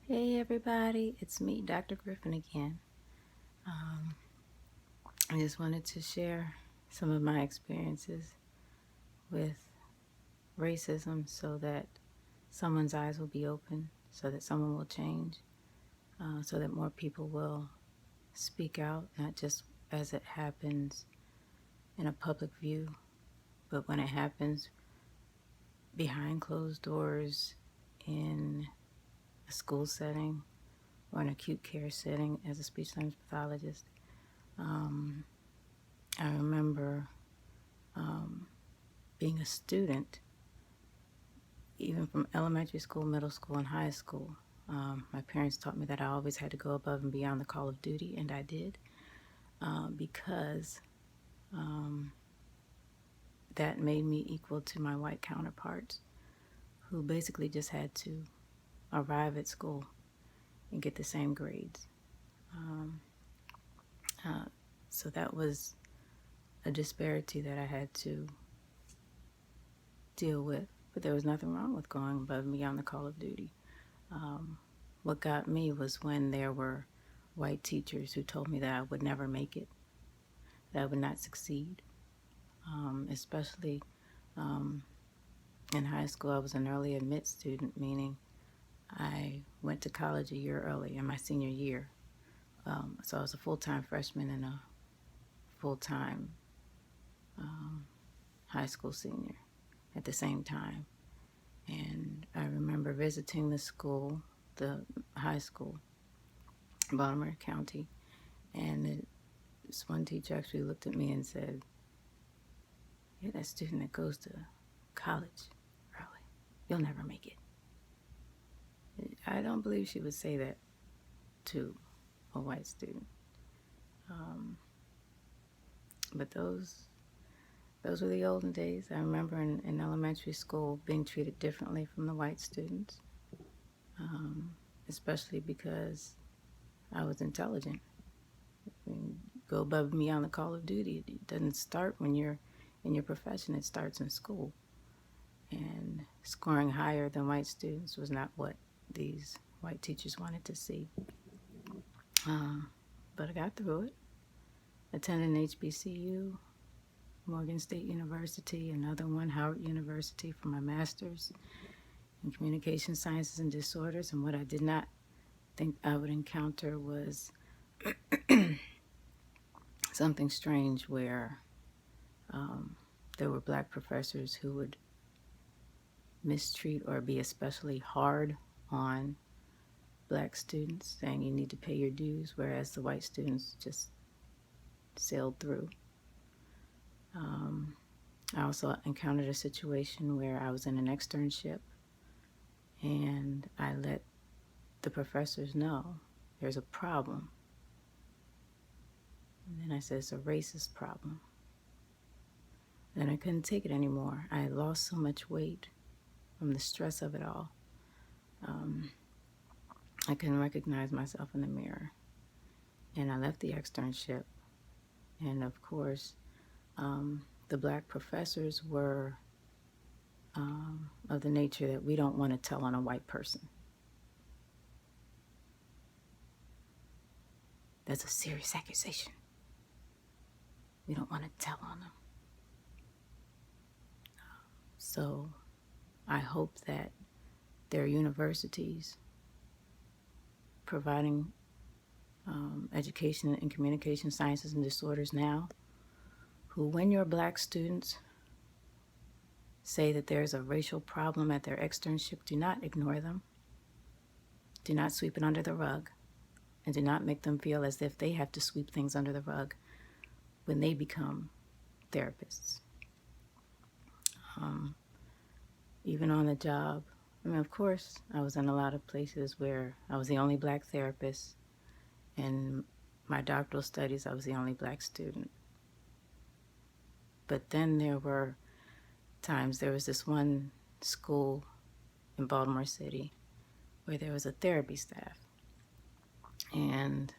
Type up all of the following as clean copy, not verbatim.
Hey everybody, it's me, Dr. Griffin again. Um, I just wanted to share some of my experiences with racism so that someone's eyes will be open, so that someone will change, so that more people will speak out, not just as it happens in a public view, but when it happens behind closed doors in a school setting or an acute care setting as a speech language pathologist. I remember being a student, even from elementary school, middle school, and high school. My parents taught me that I always had to go above and beyond the call of duty, and I did, because that made me equal to my white counterparts, who basically just had to arrive at school and get the same grades. So that was a disparity that I had to deal with, but there was nothing wrong with going above and beyond the call of duty. What got me was when there were white teachers who told me that I would never make it, that I would not succeed. Especially in high school, I was an early admit student, meaning I went to college a year early in my senior year. So I was a full-time freshman and a full-time high school senior at the same time. And I remember visiting the school, the high school, in Baltimore County, and this one teacher actually looked at me and said, "You're that student that goes to college early. You'll never make it." I don't believe she would say that to a white student. But those were the olden days. I remember in elementary school being treated differently from the white students, especially because I was intelligent. I mean, go above and beyond the call of duty. It doesn't start when you're in your profession. It starts in school. And scoring higher than white students was not what these white teachers wanted to see. But I got through it. Attended HBCU, Morgan State University, another one, Howard University, for my master's in communication sciences and disorders. And what I did not think I would encounter was something strange where there were black professors who would mistreat or be especially hard on black students, saying you need to pay your dues, whereas the white students just sailed through. I also encountered a situation where I was in an externship and I let the professors know there's a problem. And then I said, it's a racist problem. Then I couldn't take it anymore. I had lost so much weight from the stress of it all. I couldn't recognize myself in the mirror. And I left the externship. And of course, the black professors were of the nature that we don't want to tell on a white person. That's a serious accusation. We don't want to tell on them. So I hope that there are universities providing education in communication sciences and disorders now, who, when your black students say that there's a racial problem at their externship, do not ignore them. Do not sweep it under the rug, and do not make them feel as if they have to sweep things under the rug when they become therapists. Even on the job, I mean, of course, I was in a lot of places where I was the only black therapist. In my doctoral studies, I was the only black student. But then there were times, there was this one school in Baltimore City where there was a therapy staff. And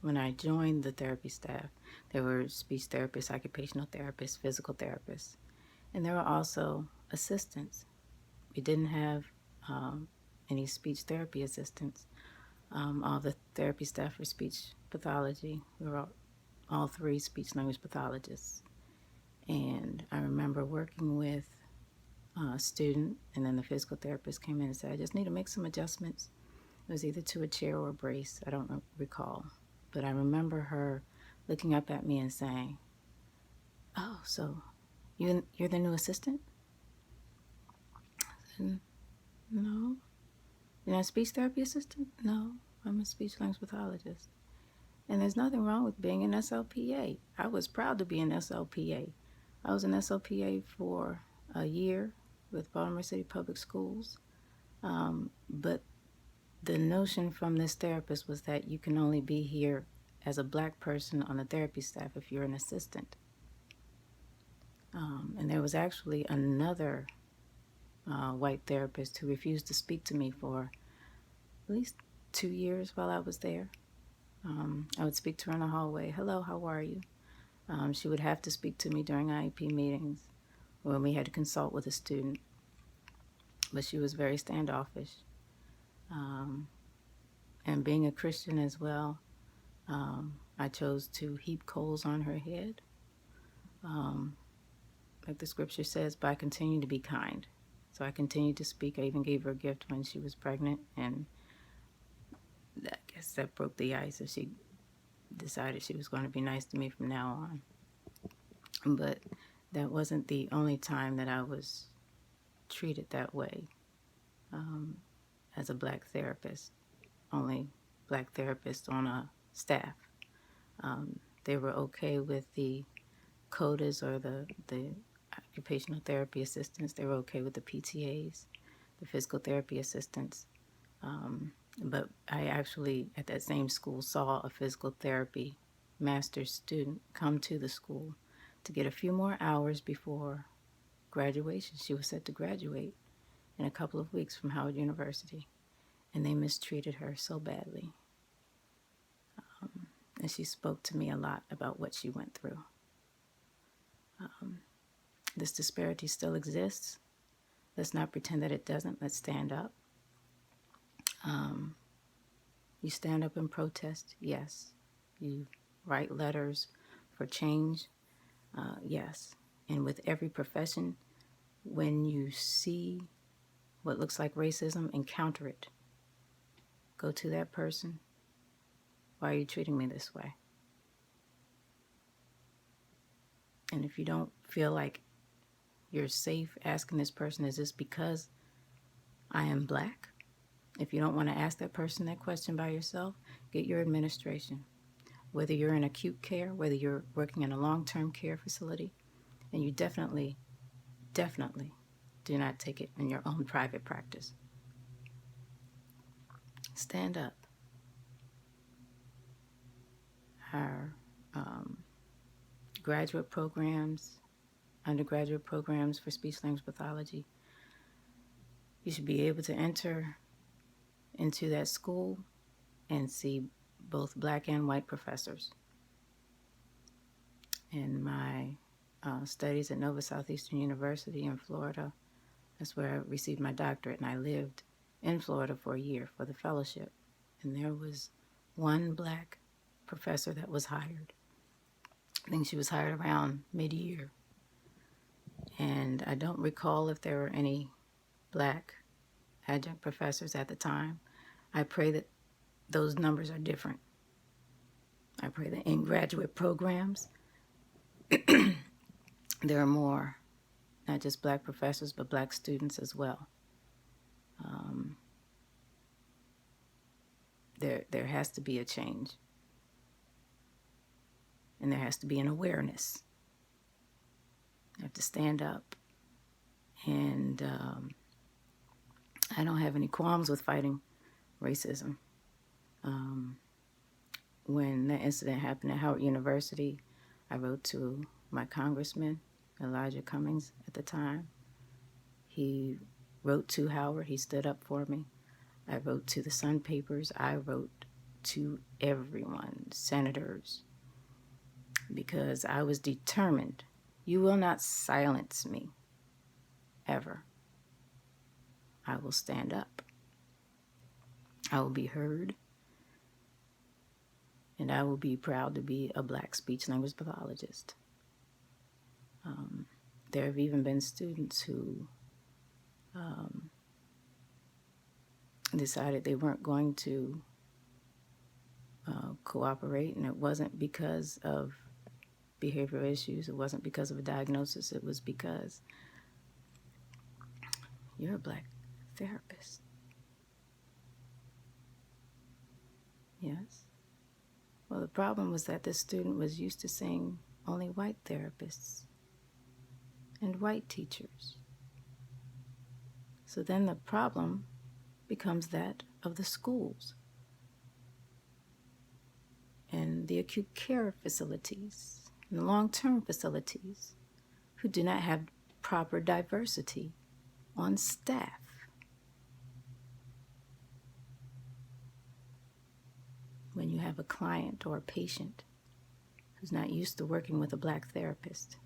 when I joined the therapy staff, there were speech therapists, occupational therapists, physical therapists, and there were also assistants. We didn't have any speech therapy assistants, All the therapy staff for speech pathology. We were all three speech language pathologists. And I remember working with a student, and then the physical therapist came in and said, I just need to make some adjustments. It was either to a chair or a brace. I don't recall. But I remember her looking up at me and saying, oh, so you're the new assistant? I said, no. You're not a speech therapy assistant? No, I'm a speech language pathologist. And there's nothing wrong with being an SLPA. I was proud to be an SLPA. I was an SLPA for a year with Baltimore City Public Schools. But the notion from this therapist was that you can only be here as a black person on the therapy staff if you're an assistant. And there was actually another white therapist who refused to speak to me for at least 2 years while I was there. I would speak to her in the hallway. Hello, how are you? She would have to speak to me during IEP meetings when we had to consult with a student. But she was very standoffish. And being a Christian as well, I chose to heap coals on her head. Like the scripture says, by continuing to be kind. So I continued to speak. I even gave her a gift when she was pregnant, and I guess that broke the ice, and she decided she was going to be nice to me from now on. But that wasn't the only time that I was treated that way as a black therapist. Only black therapists on a staff. They were okay with the CODAs or the occupational therapy assistants. They were okay with the PTAs, the physical therapy assistants. But I actually, at that same school, saw a physical therapy master's student come to the school to get a few more hours before graduation. She was set to graduate in a couple of weeks from Howard University, and they mistreated her so badly. And she spoke to me a lot about what she went through. This disparity still exists. Let's not pretend that it doesn't. Let's stand up. You stand up and protest, yes. You write letters for change, yes. And with every profession, when you see what looks like racism, encounter it. Go to that person. Why are you treating me this way? And if you don't feel like you're safe asking this person, is this because I am black? If you don't want to ask that person that question by yourself, get your administration. Whether you're in acute care, whether you're working in a long-term care facility, and you definitely do not take it in your own private practice. Stand up. Our graduate programs, undergraduate programs for speech language pathology, you should be able to enter into that school and see both black and white professors. In my studies at Nova Southeastern University in Florida, that's where I received my doctorate, and I lived in Florida for a year for the fellowship. And there was one black professor that was hired. I think she was hired around mid-year. And I don't recall if there were any black adjunct professors at the time. I pray that those numbers are different. I pray that in graduate programs, there are more, not just black professors, but black students as well. There has to be a change. And there has to be an awareness. You have to stand up. And I don't have any qualms with fighting racism. When that incident happened at Howard University, I wrote to my congressman, Elijah Cummings, at the time. He wrote to Howard. He stood up for me. I wrote to the Sun papers. I wrote to everyone, senators, because I was determined. You will not silence me, ever. I will stand up. I will be heard. And I will be proud to be a Black speech language pathologist. There have even been students who decided they weren't going to cooperate, and it wasn't because of behavioral issues. It wasn't because of a diagnosis. It was because you're a Black therapist. Yes. Well, the problem was that this student was used to seeing only white therapists and white teachers. So then the problem becomes that of the schools and the acute care facilities and the long-term facilities who do not have proper diversity on staff. When you have a client or a patient who's not used to working with a Black therapist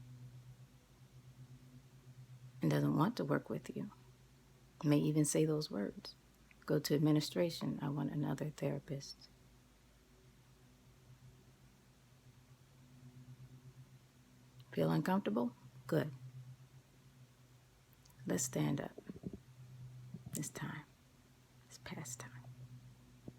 and doesn't want to work with you, may even say those words, go to administration, I want another therapist. Feel uncomfortable? Good. Let's stand up. It's time. It's past time.